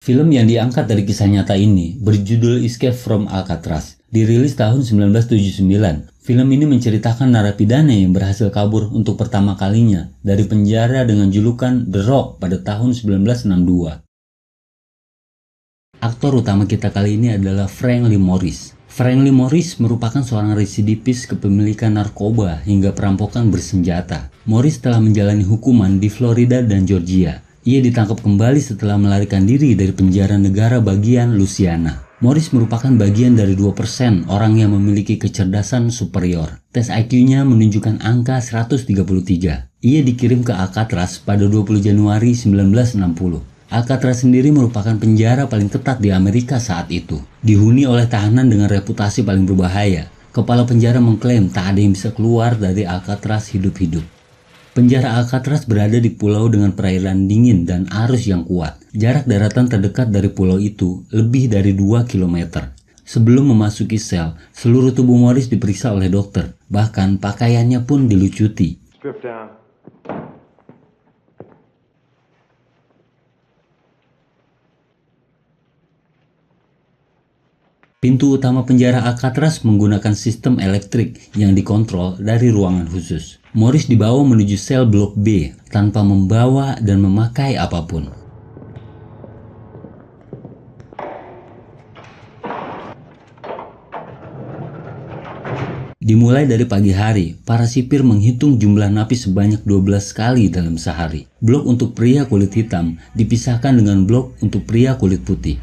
Film yang diangkat dari kisah nyata ini berjudul Escape from Alcatraz. Dirilis tahun 1979, film ini menceritakan narapidana yang berhasil kabur untuk pertama kalinya dari penjara dengan julukan The Rock pada tahun 1962. Aktor utama kita kali ini adalah Frank Lee Morris. Frank Lee Morris merupakan seorang residivis kepemilikan narkoba hingga perampokan bersenjata. Morris telah menjalani hukuman di Florida dan Georgia. Ia ditangkap kembali setelah melarikan diri dari penjara negara bagian Louisiana. Morris merupakan bagian dari 2% orang yang memiliki kecerdasan superior. Tes IQ-nya menunjukkan angka 133. Ia dikirim ke Alcatraz pada 20 Januari 1960. Alcatraz sendiri merupakan penjara paling ketat di Amerika saat itu. Dihuni oleh tahanan dengan reputasi paling berbahaya. Kepala penjara mengklaim tak ada yang bisa keluar dari Alcatraz hidup-hidup. Penjara Alcatraz berada di pulau dengan perairan dingin dan arus yang kuat. Jarak daratan terdekat dari pulau itu lebih dari 2 km. Sebelum memasuki sel, seluruh tubuh Morris diperiksa oleh dokter. Bahkan pakaiannya pun dilucuti. Pintu utama penjara Alcatraz menggunakan sistem elektrik yang dikontrol dari ruangan khusus. Morris dibawa menuju sel blok B tanpa membawa dan memakai apapun. Dimulai dari pagi hari, para sipir menghitung jumlah napi sebanyak 12 kali dalam sehari. Blok untuk pria kulit hitam dipisahkan dengan blok untuk pria kulit putih.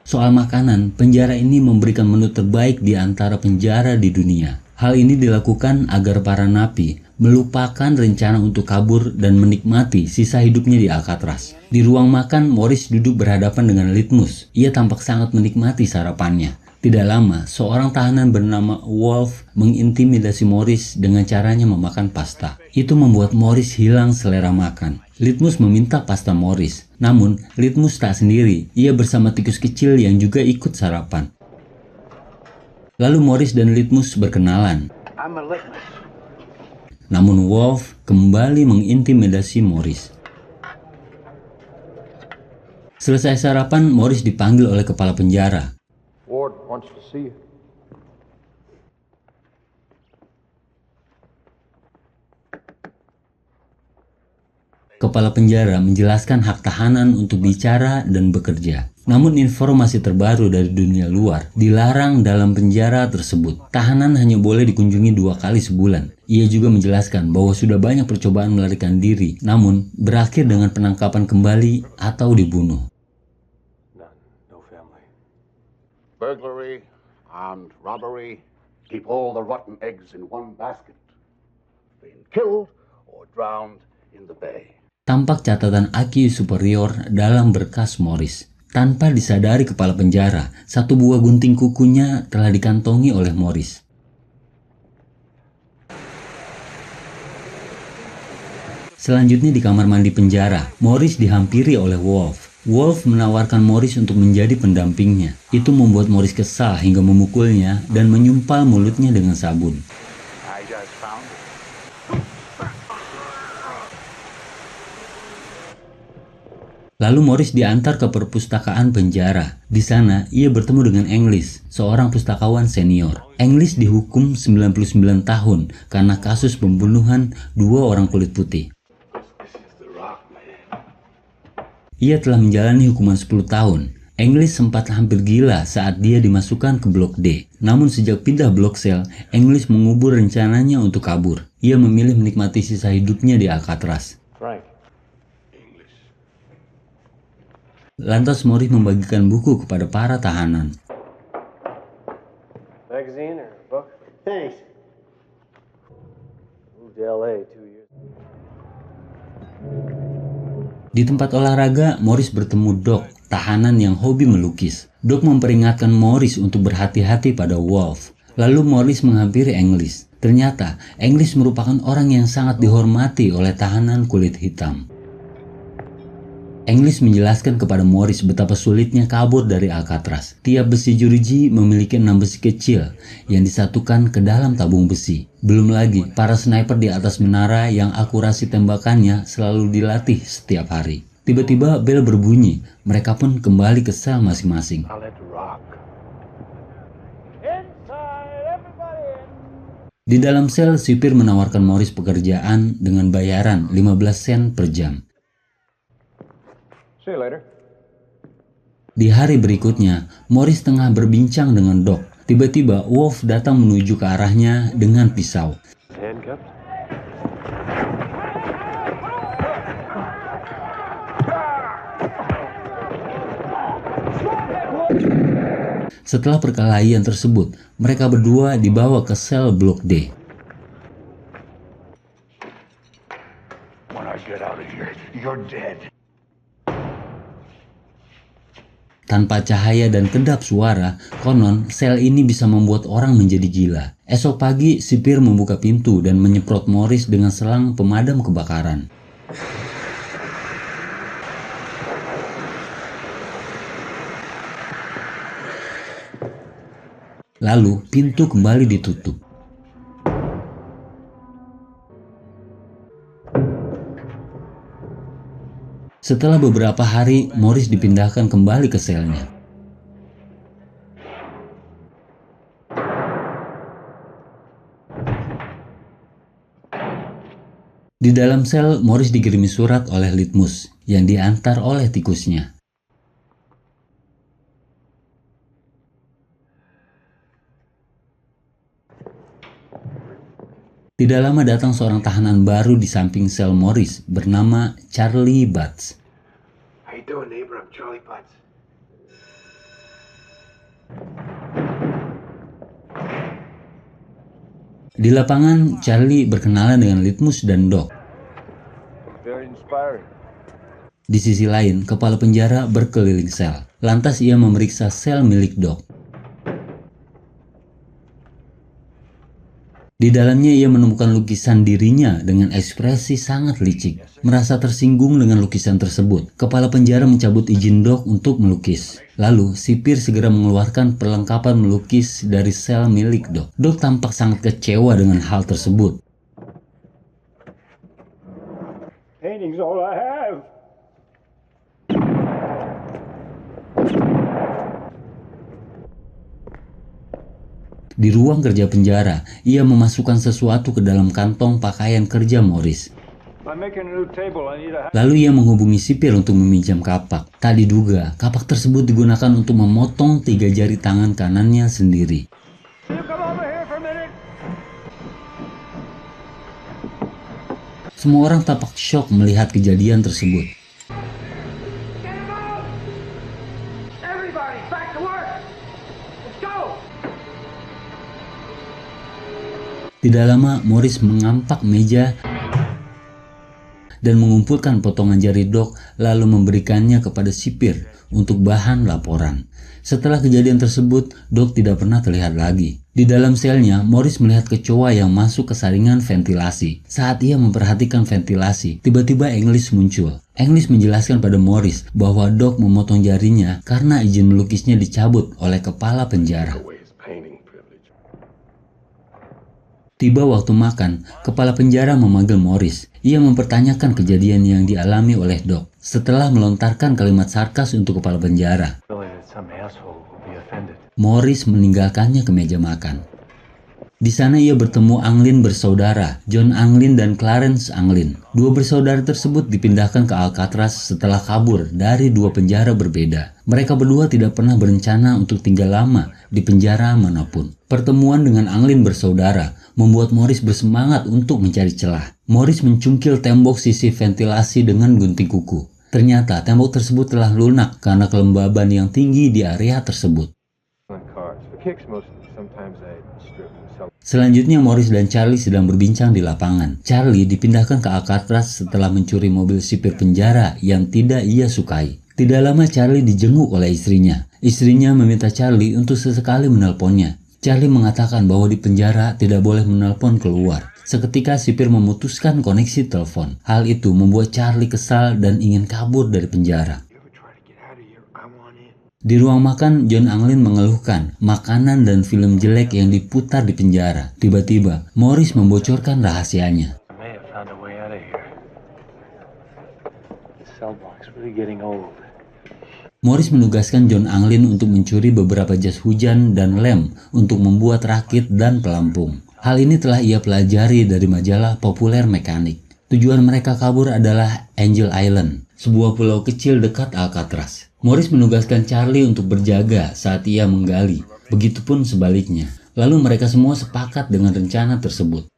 Soal makanan, penjara ini memberikan menu terbaik di antara penjara di dunia. Hal ini dilakukan agar para napi melupakan rencana untuk kabur dan menikmati sisa hidupnya di Alcatraz. Di ruang makan, Morris duduk berhadapan dengan Litmus. Ia tampak sangat menikmati sarapannya. Tidak lama, seorang tahanan bernama Wolf mengintimidasi Morris dengan caranya memakan pasta. Itu membuat Morris hilang selera makan. Litmus meminta pasta Morris. Namun, Litmus tak sendiri. Ia bersama tikus kecil yang juga ikut sarapan. Lalu Morris dan Litmus berkenalan. Namun Wolf kembali mengintimidasi Morris. Selesai sarapan, Morris dipanggil oleh kepala penjara. Ward wants to see you. Kepala penjara menjelaskan hak tahanan untuk bicara dan bekerja. Namun informasi terbaru dari dunia luar dilarang dalam penjara tersebut. Tahanan hanya boleh dikunjungi 2 kali sebulan. Ia juga menjelaskan bahwa sudah banyak percobaan melarikan diri, namun berakhir dengan penangkapan kembali atau dibunuh. No family. Burglary, armed robbery, keep all the rotten eggs in one basket. Been killed or drowned in the bay. Tampak catatan IQ superior dalam berkas Morris. Tanpa disadari kepala penjara, satu buah gunting kukunya telah dikantongi oleh Morris. Selanjutnya di kamar mandi penjara, Morris dihampiri oleh Wolf. Wolf menawarkan Morris untuk menjadi pendampingnya. Itu membuat Morris kesal hingga memukulnya dan menyumpal mulutnya dengan sabun. Lalu Morris diantar ke perpustakaan penjara. Di sana, ia bertemu dengan English, seorang pustakawan senior. English dihukum 99 tahun karena kasus pembunuhan 2 orang kulit putih. Ia telah menjalani hukuman 10 tahun. English sempat hampir gila saat dia dimasukkan ke blok D. Namun sejak pindah blok sel, English mengubur rencananya untuk kabur. Ia memilih menikmati sisa hidupnya di Alcatraz. Lantas Morris membagikan buku kepada para tahanan. Magazine or book? Thanks. Moved to LA 2 years. Di tempat olahraga, Morris bertemu Doc, tahanan yang hobi melukis. Doc memperingatkan Morris untuk berhati-hati pada Wolf. Lalu Morris menghampiri English. Ternyata, English merupakan orang yang sangat dihormati oleh tahanan kulit hitam. English menjelaskan kepada Morris betapa sulitnya kabur dari Alcatraz. Tiap besi jeruji memiliki 6 besi kecil yang disatukan ke dalam tabung besi. Belum lagi para sniper di atas menara yang akurasi tembakannya selalu dilatih setiap hari. Tiba-tiba bel berbunyi, mereka pun kembali ke sel masing-masing. Di dalam sel, sipir menawarkan Morris pekerjaan dengan bayaran 15 sen per jam. See you later. Di hari berikutnya, Morris tengah berbincang dengan Doc. Tiba-tiba Wolf datang menuju ke arahnya dengan pisau. Handcuffed? Setelah perkelahian tersebut, mereka berdua dibawa ke sel Blok D. When I get out of here, you're dead. Tanpa cahaya dan kedap suara, konon sel ini bisa membuat orang menjadi gila. Esok pagi, sipir membuka pintu dan menyemprot Morris dengan selang pemadam kebakaran. Lalu, pintu kembali ditutup. Setelah beberapa hari, Morris dipindahkan kembali ke selnya. Di dalam sel, Morris dikirimi surat oleh Litmus yang diantar oleh tikusnya. Tidak lama datang seorang tahanan baru di samping sel Morris bernama Charlie Butts. How you doing, neighbor? I'm Charlie Butts. Di lapangan, Charlie berkenalan dengan Litmus dan Doc. Very inspiring. Di sisi lain, kepala penjara berkeliling sel. Lantas ia memeriksa sel milik Doc. Di dalamnya ia menemukan lukisan dirinya dengan ekspresi sangat licik. Merasa tersinggung dengan lukisan tersebut, kepala penjara mencabut izin Doc untuk melukis. Lalu, sipir segera mengeluarkan perlengkapan melukis dari sel milik Doc. Doc tampak sangat kecewa dengan hal tersebut. Painting's all I have. Di ruang kerja penjara, ia memasukkan sesuatu ke dalam kantong pakaian kerja Morris. I'm making a new table. I need a... Lalu ia menghubungi sipir untuk meminjam kapak. Tak diduga, kapak tersebut digunakan untuk memotong 3 jari tangan kanannya sendiri. You come over here for a minute. Semua orang tampak syok melihat kejadian tersebut. Get him out! Everybody, back to work. Let's go. Tidak lama, Morris mengampak meja dan mengumpulkan potongan jari Doc lalu memberikannya kepada sipir untuk bahan laporan. Setelah kejadian tersebut, Doc tidak pernah terlihat lagi. Di dalam selnya, Morris melihat kecoa yang masuk ke saringan ventilasi. Saat ia memperhatikan ventilasi, tiba-tiba English muncul. English menjelaskan pada Morris bahwa Doc memotong jarinya karena izin melukisnya dicabut oleh kepala penjara. Tiba waktu makan, kepala penjara memanggil Morris. Ia mempertanyakan kejadian yang dialami oleh Doc. Setelah melontarkan kalimat sarkas untuk kepala penjara, Morris meninggalkannya ke meja makan. Di sana ia bertemu Anglin bersaudara, John Anglin dan Clarence Anglin. Dua bersaudara tersebut dipindahkan ke Alcatraz setelah kabur dari 2 penjara berbeda. Mereka berdua tidak pernah berencana untuk tinggal lama di penjara manapun. Pertemuan dengan Anglin bersaudara membuat Morris bersemangat untuk mencari celah. Morris mencungkil tembok sisi ventilasi dengan gunting kuku. Ternyata tembok tersebut telah lunak karena kelembaban yang tinggi di area tersebut. Selanjutnya Morris dan Charlie sedang berbincang di lapangan. Charlie dipindahkan ke Alcatraz setelah mencuri mobil sipir penjara yang tidak ia sukai. Tidak lama Charlie dijenguk oleh istrinya. Istrinya meminta Charlie untuk sesekali menelponnya. Charlie mengatakan bahwa di penjara tidak boleh menelpon keluar. Seketika sipir memutuskan koneksi telepon. Hal itu membuat Charlie kesal dan ingin kabur dari penjara. Di ruang makan, John Anglin mengeluhkan makanan dan film jelek yang diputar di penjara. Tiba-tiba, Morris membocorkan rahasianya. Morris menugaskan John Anglin untuk mencuri beberapa jas hujan dan lem untuk membuat rakit dan pelampung. Hal ini telah ia pelajari dari majalah populer mekanik. Tujuan mereka kabur adalah Angel Island, sebuah pulau kecil dekat Alcatraz. Morris menugaskan Charlie untuk berjaga saat ia menggali, begitupun sebaliknya. Lalu mereka semua sepakat dengan rencana tersebut.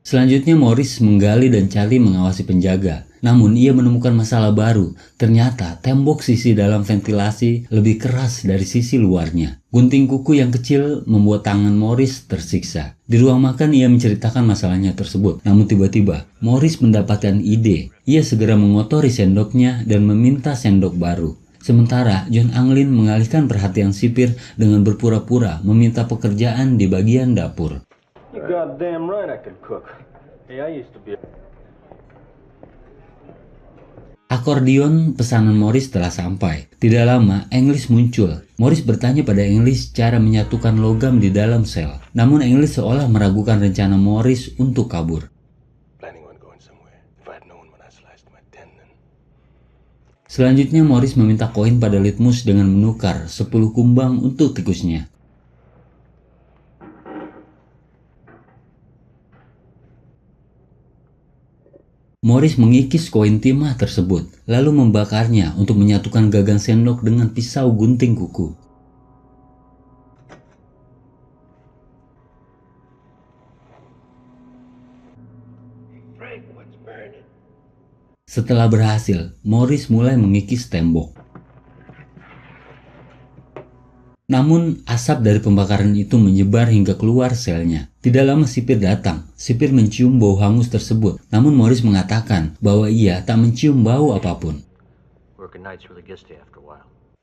Selanjutnya Morris menggali dan Charlie mengawasi penjaga. Namun ia menemukan masalah baru. Ternyata tembok sisi dalam ventilasi lebih keras dari sisi luarnya. Gunting kuku yang kecil membuat tangan Morris tersiksa. Di ruang makan ia menceritakan masalahnya tersebut. Namun tiba-tiba Morris mendapatkan ide. Ia segera mengotori sendoknya dan meminta sendok baru. Sementara John Anglin mengalihkan perhatian sipir dengan berpura-pura meminta pekerjaan di bagian dapur. You goddamn right I can cook. Hey, I used to be. Akordion pesanan Morris telah sampai. Tidak lama, English muncul. Morris bertanya pada English cara menyatukan logam di dalam sel. Namun English seolah meragukan rencana Morris untuk kabur. Selanjutnya Morris meminta koin pada Litmus dengan menukar 10 kumbang untuk tikusnya. Morris mengikis koin timah tersebut, lalu membakarnya untuk menyatukan gagang sendok dengan pisau gunting kuku. Setelah berhasil, Morris mulai mengikis tembok. Namun, asap dari pembakaran itu menyebar hingga keluar selnya. Tidak lama sipir datang. Sipir mencium bau hangus tersebut. Namun Morris mengatakan bahwa ia tak mencium bau apapun.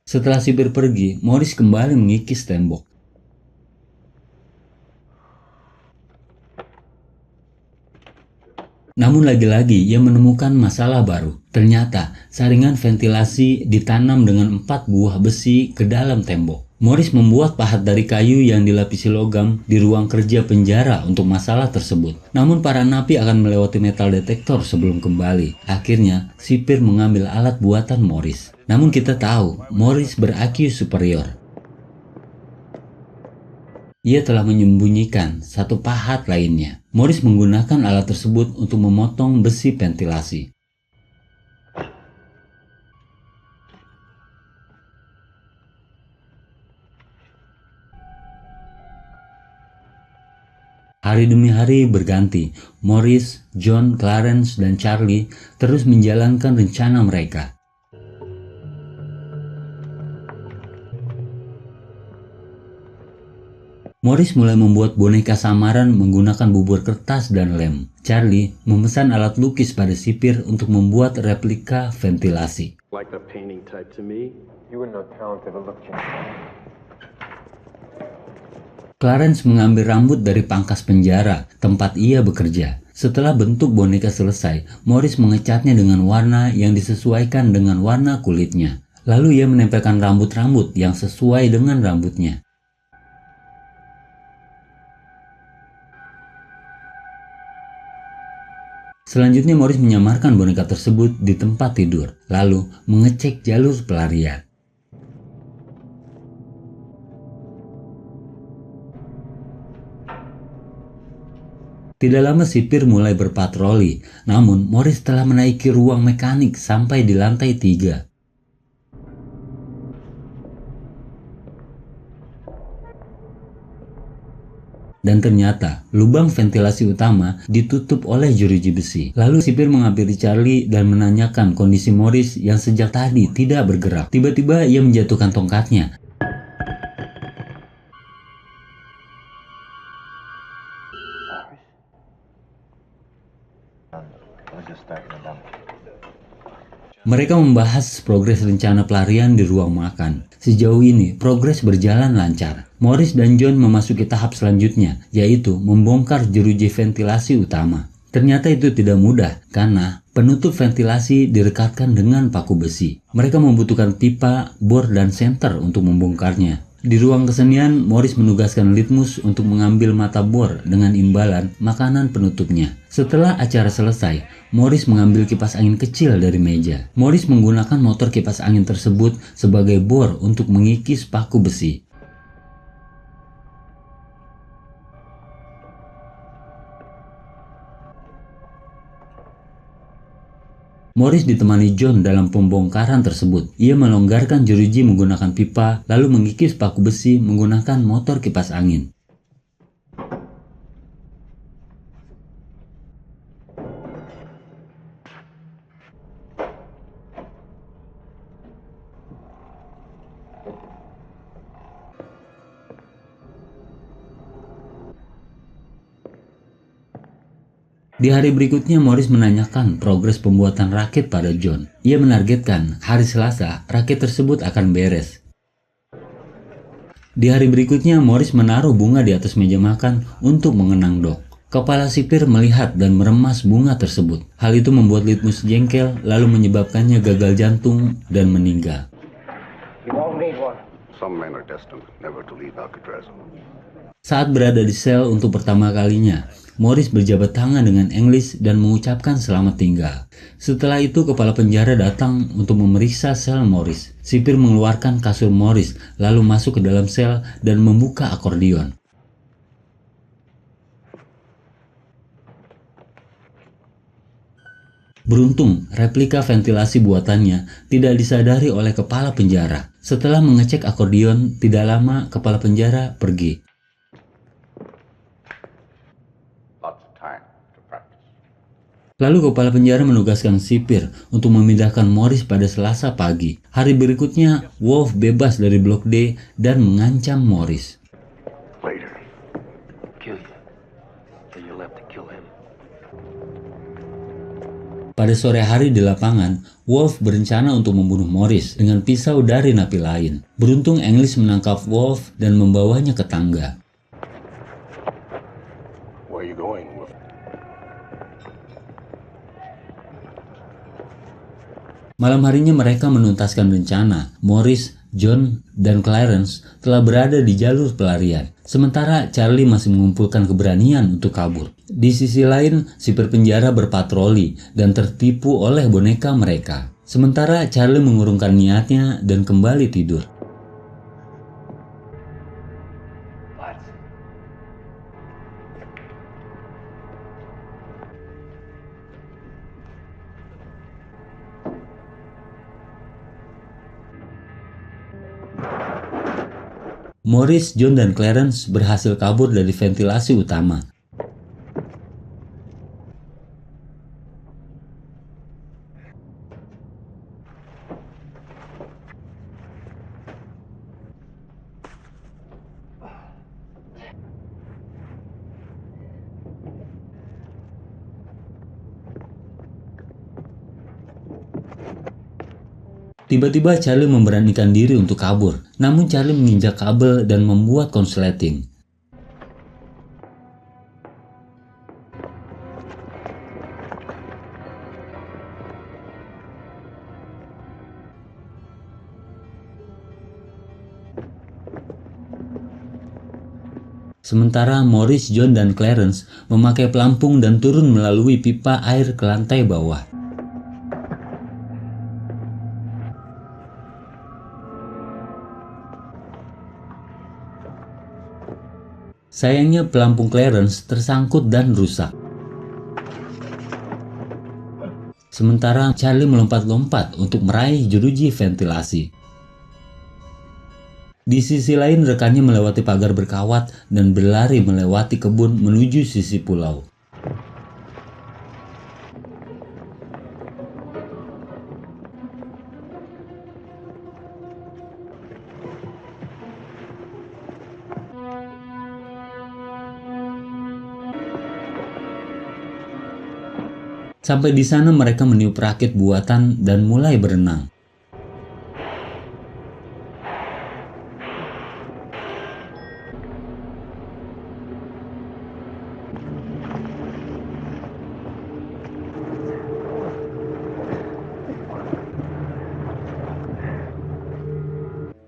Setelah sipir pergi, Morris kembali mengikis tembok. Namun lagi-lagi ia menemukan masalah baru. Ternyata saringan ventilasi ditanam dengan 4 buah besi ke dalam tembok. Morris membuat pahat dari kayu yang dilapisi logam di ruang kerja penjara untuk masalah tersebut. Namun para napi akan melewati metal detektor sebelum kembali. Akhirnya, sipir mengambil alat buatan Morris. Namun kita tahu, Morris ber-IQ superior. Ia telah menyembunyikan satu pahat lainnya. Morris menggunakan alat tersebut untuk memotong besi ventilasi. Hari demi hari berganti, Morris, John, Clarence, dan Charlie terus menjalankan rencana mereka. Morris mulai membuat boneka samaran menggunakan bubur kertas dan lem. Charlie memesan alat lukis pada sipir untuk membuat replika ventilasi. Like the painting type to me. You wouldn't know talented look. Clarence mengambil rambut dari pangkas penjara tempat ia bekerja. Setelah bentuk boneka selesai, Morris mengecatnya dengan warna yang disesuaikan dengan warna kulitnya. Lalu ia menempelkan rambut-rambut yang sesuai dengan rambutnya. Selanjutnya Morris menyamarkan boneka tersebut di tempat tidur, lalu mengecek jalur pelarian. Tidak lama sipir mulai berpatroli, namun Morris telah menaiki ruang mekanik sampai di lantai 3. Dan ternyata, lubang ventilasi utama ditutup oleh jeruji besi. Lalu sipir menghampiri Charlie dan menanyakan kondisi Morris yang sejak tadi tidak bergerak. Tiba-tiba ia menjatuhkan tongkatnya. Mereka membahas progres rencana pelarian di ruang makan. Sejauh ini, progres berjalan lancar. Morris dan John memasuki tahap selanjutnya, yaitu membongkar jeruji ventilasi utama. Ternyata itu tidak mudah, karena penutup ventilasi direkatkan dengan paku besi. Mereka membutuhkan pipa, bor, dan senter untuk membongkarnya. Di ruang kesenian, Morris menugaskan Litmus untuk mengambil mata bor dengan imbalan makanan penutupnya. Setelah acara selesai, Morris mengambil kipas angin kecil dari meja. Morris menggunakan motor kipas angin tersebut sebagai bor untuk mengikis paku besi. Morris ditemani John dalam pembongkaran tersebut. Ia melonggarkan jeruji menggunakan pipa, lalu mengikis paku besi menggunakan motor kipas angin. Di hari berikutnya, Morris menanyakan progres pembuatan rakit pada John. Ia menargetkan hari Selasa rakit tersebut akan beres. Di hari berikutnya, Morris menaruh bunga di atas meja makan untuk mengenang Doc. Kepala sipir melihat dan meremas bunga tersebut. Hal itu membuat Litmus jengkel, lalu menyebabkannya gagal jantung dan meninggal. Some men are destined never to leave Alcatraz. Saat berada di sel untuk pertama kalinya, Morris berjabat tangan dengan English dan mengucapkan selamat tinggal. Setelah itu, kepala penjara datang untuk memeriksa sel Morris. Sipir mengeluarkan kasur Morris, lalu masuk ke dalam sel dan membuka akordeon. Beruntung, replika ventilasi buatannya tidak disadari oleh kepala penjara. Setelah mengecek akordeon, tidak lama kepala penjara pergi. Lalu kepala penjara menugaskan sipir untuk memindahkan Morris pada Selasa pagi. Hari berikutnya, Wolf bebas dari Blok D dan mengancam Morris. Pada sore hari di lapangan, Wolf berencana untuk membunuh Morris dengan pisau dari napi lain. Beruntung English menangkap Wolf dan membawanya ke tangga. Malam harinya mereka menuntaskan rencana. Morris, John, dan Clarence telah berada di jalur pelarian. Sementara Charlie masih mengumpulkan keberanian untuk kabur. Di sisi lain, sipir penjara berpatroli dan tertipu oleh boneka mereka. Sementara Charlie mengurungkan niatnya dan kembali tidur. Morris, John, dan Clarence berhasil kabur dari ventilasi utama. Tiba-tiba Charlie memberanikan diri untuk kabur, namun Charlie menginjak kabel dan membuat konsleting. Sementara Morris, John, dan Clarence memakai pelampung dan turun melalui pipa air ke lantai bawah. Sayangnya pelampung Clarence tersangkut dan rusak. Sementara Charlie melompat-lompat untuk meraih jeruji ventilasi. Di sisi lain, rekannya melewati pagar berkawat dan berlari melewati kebun menuju sisi pulau. Sampai di sana mereka meniup rakit buatan dan mulai berenang.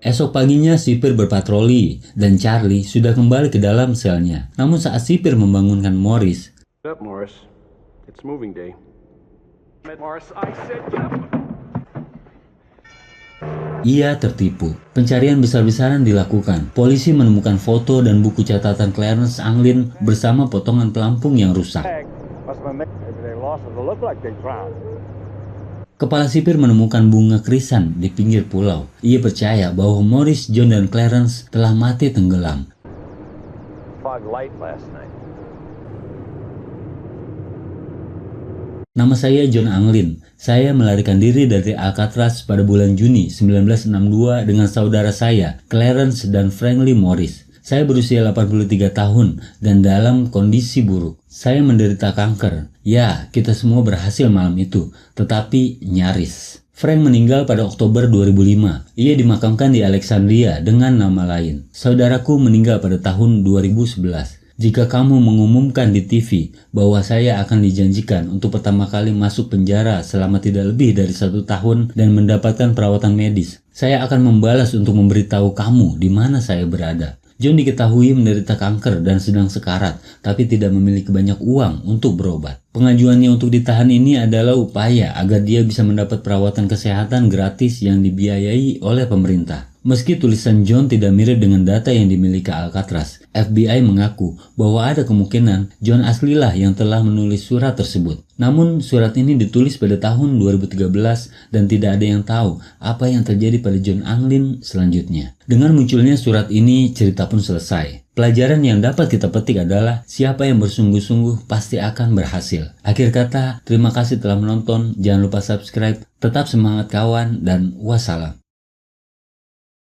Esok paginya sipir berpatroli dan Charlie sudah kembali ke dalam selnya. Namun saat sipir membangunkan Morris, Get up, Morris. It's moving day. Morris, I said get up. ia tertipu. Pencarian besar-besaran dilakukan. Polisi menemukan foto dan buku catatan Clarence Anglin bersama potongan pelampung yang rusak. Kepala sipir menemukan bunga krisan di pinggir pulau. Ia percaya bahwa Morris, John, dan Clarence telah mati tenggelam. Fog light last night. Nama saya John Anglin. Saya melarikan diri dari Alcatraz pada bulan Juni 1962 dengan saudara saya, Clarence dan Franklin Morris. Saya berusia 83 tahun dan dalam kondisi buruk. Saya menderita kanker. Ya, kita semua berhasil malam itu, tetapi nyaris. Frank meninggal pada Oktober 2005. Ia dimakamkan di Alexandria dengan nama lain. Saudaraku meninggal pada tahun 2011. Jika kamu mengumumkan di TV bahwa saya akan dijanjikan untuk pertama kali masuk penjara selama tidak lebih dari 1 tahun dan mendapatkan perawatan medis, saya akan membalas untuk memberitahu kamu di mana saya berada. John diketahui menderita kanker dan sedang sekarat, tapi tidak memiliki banyak uang untuk berobat. Pengajuannya untuk ditahan ini adalah upaya agar dia bisa mendapat perawatan kesehatan gratis yang dibiayai oleh pemerintah. Meski tulisan John tidak mirip dengan data yang dimiliki Alcatraz, FBI mengaku bahwa ada kemungkinan John aslilah yang telah menulis surat tersebut. Namun surat ini ditulis pada tahun 2013 dan tidak ada yang tahu apa yang terjadi pada John Anglin selanjutnya. Dengan munculnya surat ini, cerita pun selesai. Pelajaran yang dapat kita petik adalah siapa yang bersungguh-sungguh pasti akan berhasil. Akhir kata, terima kasih telah menonton, jangan lupa subscribe, tetap semangat kawan, dan wassalam.